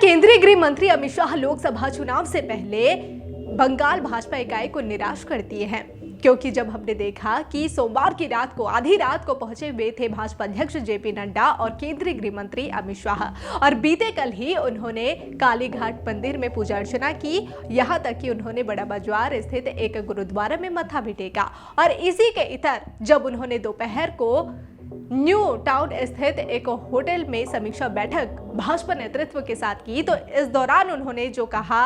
केंद्रीय गृह मंत्री अमित शाह लोकसभा चुनाव से पहले बंगाल भाजपा इकाई को निराश कर दिए हैं, क्योंकि जब हमने देखा कि सोमवार की रात को आधी रात को पहुंचे हुए थे भाजपा अध्यक्ष जेपी नड्डा और केंद्रीय गृह मंत्री अमित शाह, और बीते कल ही उन्होंने कालीघाट मंदिर में पूजा अर्चना की। यहां तक कि उन्होंने बड़ा बाजार स्थित एक गुरुद्वारा में मत्था भी टेका। और इसी के इतर जब उन्होंने दोपहर को न्यू टाउन स्थित एक होटल में समीक्षा बैठक भाजपा नेतृत्व के साथ की, तो इस दौरान उन्होंने जो कहा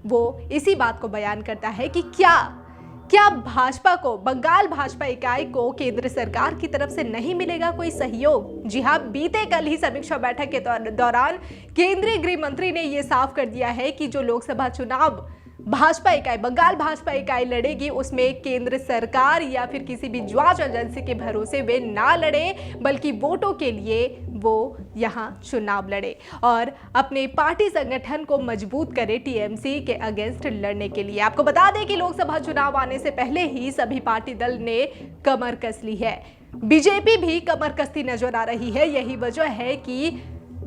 वो इसी बात को बयान करता है कि क्या भाजपा को, बंगाल भाजपा इकाई को केंद्र सरकार की तरफ से नहीं मिलेगा कोई सहयोग। जी हां, बीते कल ही समीक्षा बैठक के दौरान केंद्रीय गृह मंत्री ने यह साफ कर दिया है कि जो लोकसभा चुनाव भाजपा इकाई, बंगाल भाजपा इकाई लड़ेगी, उसमें केंद्र सरकार या फिर किसी भी जांच एजेंसी के भरोसे वे ना लड़े, बल्कि वोटों के लिए वो यहां चुनाव लड़े और अपने पार्टी संगठन को मजबूत करे टीएमसी के अगेंस्ट लड़ने के लिए। आपको बता दें कि लोकसभा चुनाव आने से पहले ही सभी पार्टी दल ने कमर कस ली है। बीजेपी भी कमर कसती नजर आ रही है। यही वजह है कि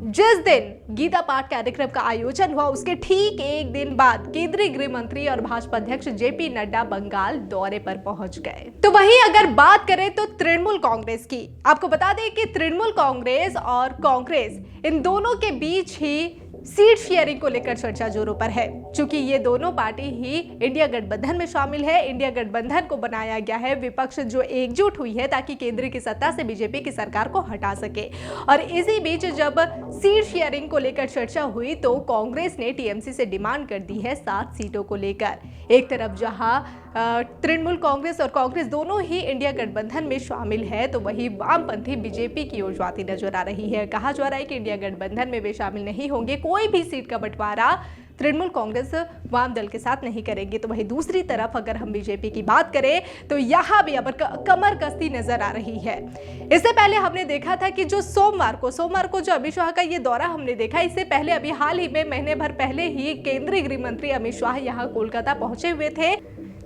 जिस दिन गीता पाठ कार्यक्रम का आयोजन हुआ उसके ठीक एक दिन बाद केंद्रीय गृह मंत्री और भाजपा अध्यक्ष जेपी नड्डा बंगाल दौरे पर पहुंच गए। तो वहीं अगर बात करें तो तृणमूल कांग्रेस की, आपको बता दें कि तृणमूल कांग्रेस और कांग्रेस इन दोनों के बीच ही सीट शेयरिंग को लेकर चर्चा जोरों पर है। चूंकि ये दोनों पार्टी ही इंडिया गठबंधन में शामिल है, इंडिया गठबंधन को बनाया गया है, विपक्ष जो एकजुट हुई है ताकि केंद्र की सत्ता से बीजेपी की सरकार को हटा सके। और इसी बीच जब सीट शेयरिंग को लेकर चर्चा हुई तो कांग्रेस ने टीएमसी से डिमांड कर दी है 7 सीटों को लेकर। एक तरफ जहां तृणमूल कांग्रेस और कांग्रेस दोनों ही इंडिया गठबंधन में शामिल है, तो वही वामपंथी बीजेपी की ओर जाती नजर आ रही है। कहा जा रहा है कि इंडिया गठबंधन में वे शामिल नहीं होंगे, कोई भी सीट का बंटवारा तृणमूल कांग्रेस वाम दल के साथ नहीं करेंगे। तो वहीं दूसरी तरफ अगर हम बीजेपी की बात करें तो यहां भी अब कमर कस्ती नजर आ रही है। इससे पहले हमने देखा था कि जो सोमवार को जो अमित शाह का ये दौरा हमने देखा, इससे पहले अभी हाल ही में महीने भर पहले ही केंद्रीय गृह मंत्री अमित शाह यहां कोलकाता पहुंचे हुए थे।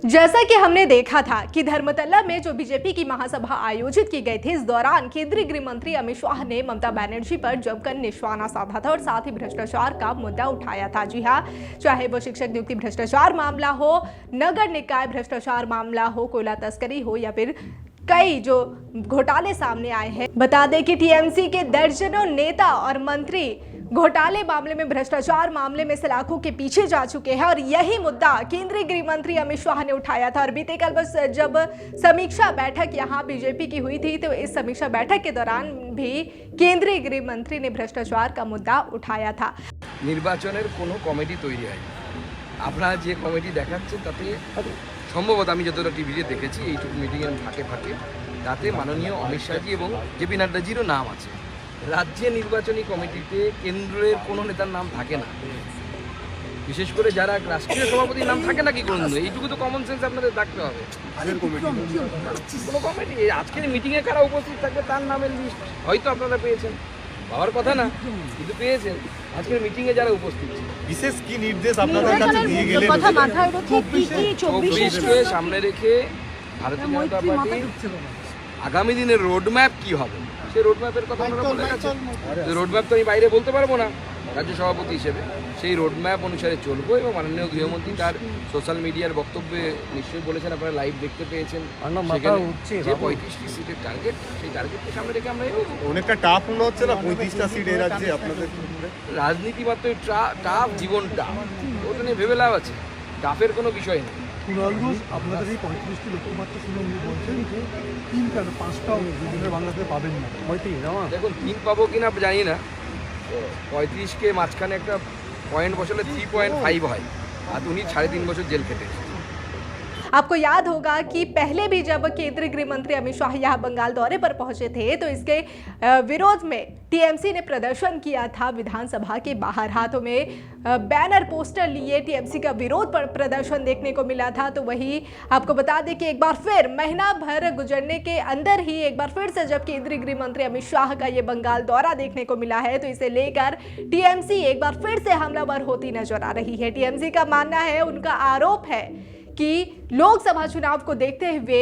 जैसा कि हमने देखा था कि धर्मतला में जो बीजेपी की महासभा आयोजित की गई थी, इस दौरान केंद्रीय गृह मंत्री अमित शाह ने ममता बनर्जी पर जमकर निशाना साधा था और साथ ही भ्रष्टाचार का मुद्दा उठाया था। जी हां, चाहे वो शिक्षक नियुक्ति भ्रष्टाचार मामला हो, नगर निकाय भ्रष्टाचार मामला हो, कोयला तस्करी हो या फिर कई जो घोटाले सामने आए हैं। बता दें कि टीएमसी के दर्जनों नेता और मंत्री घोटाले मामले में, भ्रष्टाचार मामले में सलाखों के पीछे जा चुके हैं और यही मुद्दा केंद्रीय गृह मंत्री अमित शाह ने उठाया था। और बीते कल बस जब समीक्षा बैठक यहां बीजेपी की हुई थी, तो इस समीक्षा बैठक के दौरान भी केंद्रीय गृह मंत्री ने भ्रष्टाचार का मुद्दा उठाया था। निर्वाचনের কোনো কমিটি তৈরি হয়, আপনারা যে কমিটি দেখাচ্ছেন তাতে সম্ভবত আমি যতটা টিভিতে দেখেছি এইটুকু মিটিংয়ের ফাঁকে ফাঁকে তাতে মাননীয় অমিত শাহজি এবং জেপি নাড্ডাজিরও নাম আছে। রাজ্যে নির্বাচনী কমিটিতে কেন্দ্রের কোনো নেতার নাম থাকে না, বিশেষ করে যারা রাষ্ট্রীয় সভাপতির নাম থাকে না। কি করুন, এইটুকু তো কমন সেন্স আপনাদের থাকতে হবে। কোনো কমিটি আজকের মিটিংয়ে কারা উপস্থিত থাকবে তার নামের লিস্ট হয়তো আপনারা পেয়েছেন, পাওয়ার কথা না কিন্তু পেয়েছেন। আজকের মিটিংয়ে যারা উপস্থিত বিশেষ কি নির্দেশ আপনাদের কাছে দিয়ে গেলেন? কথা মাথায় রেখে কি 24কে সামনে রেখে ভারতীয় জনতা পার্টি আগামী দিনের রোডম্যাপ কি হবে সেই রোডম্যাপের কথা আমরা বলে গেছি। রোডম্যাপ তো আমি বাইরে বলতে পারবো না রাজ্য সভাপতি হিসেবে, সেই রোডম্যাপ অনুসারে চলবো। এবং মাননীয় গৃহমন্ত্রী তার সোশ্যাল মিডিয়ার বক্তব্যে নিশ্চয়ই বলেছেন, আপনারা লাইভ দেখতে পেয়েছেন, যে 35টি সিটের টার্গেট, সেই টার্গেটকে সামনে রেখে আমরা অনেকটা টাফ মনে হচ্ছে না 35টা সিট এই রাজ্যে আপনাদের? রাজনীতি মাত্র টাফ, জীবন টাফ, ওটা নিয়ে ভেবে লাভ আছে, টাফের কোনো বিষয় নেই। আপনাদের এই 35টি লক্ষ্যমাত্রা শুনে উনি বলছেন যে 3 কেন 5টাও দুদিনের বাংলাদেশে পাবেন না। দেখুন 3 পাবো কিনা জানি না, 35কে মাঝখানে একটা পয়েন্ট বসালে 3.5 হয়, আর উনি 3.5 বছর জেল খেটেছেন। आपको याद होगा कि पहले भी जब केंद्रीय गृह मंत्री अमित शाह यहाँ बंगाल दौरे पर पहुंचे थे तो इसके विरोध में टीएमसी ने प्रदर्शन किया था विधानसभा के बाहर। हाथों में बैनर पोस्टर लिए टीएमसी का विरोध पर प्रदर्शन देखने को मिला था। तो वही आपको बता दें कि एक बार फिर महीना भर गुजरने के अंदर ही एक बार फिर से जब केंद्रीय गृह मंत्री अमित शाह का ये बंगाल दौरा देखने को मिला है, तो इसे लेकर टीएमसी एक बार फिर से हमलावर होती नजर आ रही है। टीएमसी का मानना है, उनका आरोप है कि लोकसभा चुनाव को देखते हुए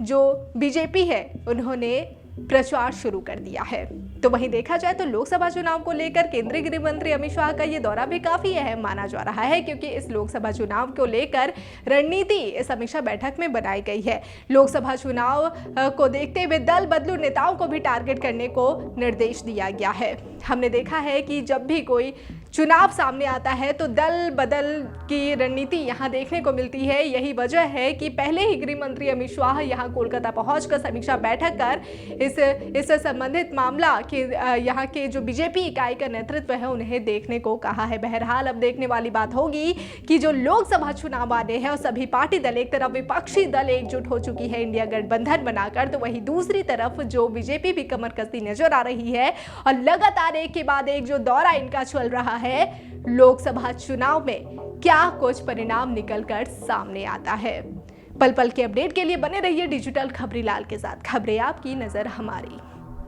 जो बीजेपी है उन्होंने प्रचार शुरू कर दिया है। तो वहीं देखा जाए तो लोकसभा चुनाव को लेकर केंद्रीय गृह मंत्री अमित शाह का ये दौरा भी काफी अहम माना जा रहा है, क्योंकि इस लोकसभा चुनाव को लेकर रणनीति इस समीक्षा बैठक में बनाई गई है। लोकसभा चुनाव को देखते हुए दल बदलू नेताओं को भी टारगेट करने को निर्देश दिया गया है। हमने देखा है कि जब भी कोई चुनाव सामने आता है तो दल बदल की रणनीति यहाँ देखने को मिलती है। यही वजह है कि पहले ही गृह मंत्री अमित शाह यहाँ कोलकाता पहुंचकर समीक्षा बैठक कर इस संबंधित मामला के यहाँ के जो बीजेपी इकाई का नेतृत्व है उन्हें देखने को कहा है। बहरहाल अब देखने वाली बात होगी कि जो लोकसभा चुनाव आने हैं और सभी पार्टी दल, एक तरफ विपक्षी दल एकजुट हो चुकी है इंडिया गठबंधन बनाकर, तो वहीं दूसरी तरफ जो बीजेपी भी कमर कसती नजर आ रही है और लगातार एक के बाद एक जो दौरा इनका चल रहा है लोकसभा चुनाव में, क्या कुछ परिणाम निकलकर सामने आता है। पल पल के अपडेट के लिए बने रहिए डिजिटल खबरीलाल के साथ। खबरें आपकी, नजर हमारी।